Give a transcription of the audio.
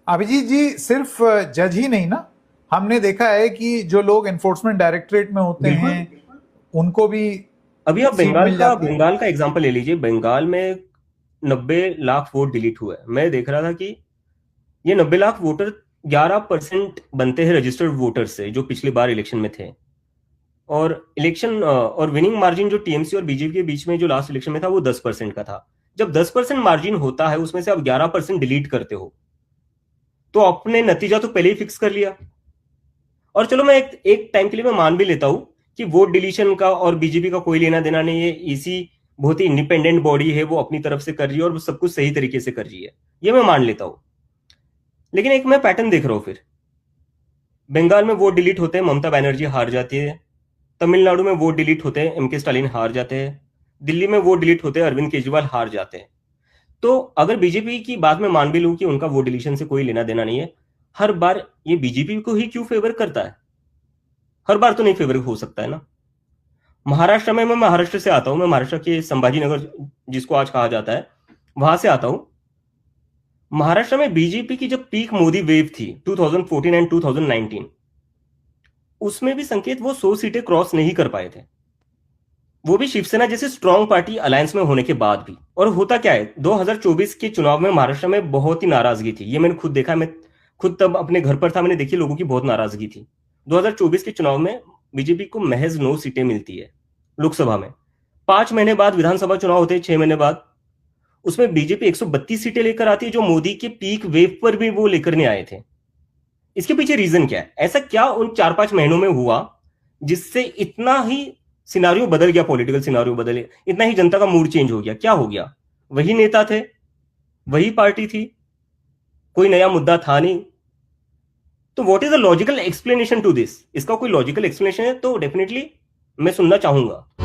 अभिजीत जी सिर्फ जज ही नहीं ना, हमने देखा है कि जो लोग एनफोर्समेंट डायरेक्टरेट में होते हैं बिल्कुल। उनको भी अभी आप सीट बंगाल मिल का जाती है। बंगाल का एग्जांपल ले लीजिए। बंगाल में 90 लाख वोट डिलीट हुआ है। मैं देख रहा था कि ये 90 लाख वोटर 11% बनते हैं रजिस्टर्ड वोटर से, जो पिछली बार इलेक्शन में थे। और इलेक्शन और विनिंग मार्जिन जो टीएमसी और बीजेपी के बीच में जो लास्ट इलेक्शन में था वो 10% का था। जब 10% मार्जिन होता है, उसमें से आप 11% डिलीट करते हो, तो आपने नतीजा तो पहले ही फिक्स कर लिया। और चलो मैं एक टाइम के लिए मैं मान भी लेता हूं कि वोट डिलीशन का और बीजेपी का कोई लेना देना नहीं है। इसी बहुत ही इंडिपेंडेंट बॉडी है, वो अपनी तरफ से कर रही है और वो सब कुछ सही तरीके से कर रही है, ये मैं मान लेता हूं। लेकिन एक मैं पैटर्न देख रहा हूं फिर। बंगाल में वोट डिलीट होते हैं, ममता बनर्जी हार जाती है। तमिलनाडु में वोट डिलीट होते हैं, एमके स्टालिन हार जाते हैं। दिल्ली में वोट डिलीट होते हैं, अरविंद केजरीवाल हार जाते हैं। तो अगर बीजेपी की बात में मान भी लूं कि उनका वोट डिलीशन से कोई लेना देना नहीं है, हर बार ये बीजेपी को ही क्यों फेवर करता है? हर बार तो नहीं फेवर हो सकता है ना। महाराष्ट्र में, मैं महाराष्ट्र से आता हूं, मैं महाराष्ट्र के संभाजीनगर जिसको आज कहा जाता है, वहां से आता हूं। महाराष्ट्र में बीजेपी की जब पीक मोदी वेव थी 2014 एंड 2019, उसमें भी संकेत वो 100 सीटें क्रॉस नहीं कर पाए थे, वो भी शिवसेना जैसे स्ट्रांग पार्टी अलायंस में होने के बाद भी। और होता क्या है, 2024 के चुनाव में महाराष्ट्र में बहुत ही नाराजगी थी, ये मैंने खुद देखा। मैं खुद तब अपने घर पर था, मैंने देखी लोगों की बहुत नाराजगी थी। 2024 के चुनाव में बीजेपी को महज 9 सीटें मिलती है लोकसभा में। 5 महीने बाद विधानसभा चुनाव होते हैं, 6 महीने बाद, उसमें बीजेपी 132 सीटें लेकर आती है, जो मोदी के पीक वेव पर भी वो लेकर नहीं आए थे। इसके पीछे रीजन क्या है? ऐसा क्या उन 4-5 महीनों में हुआ जिससे इतना ही सिनारियो बदल गया, पॉलिटिकल सिनारियो बदले, इतना ही जनता का मूड चेंज हो गया? क्या हो गया? वही नेता थे, वही पार्टी थी, कोई नया मुद्दा था नहीं। तो what is the logical explanation to this? इसका कोई लॉजिकल एक्सप्लेनेशन है तो डेफिनेटली मैं सुनना चाहूंगा।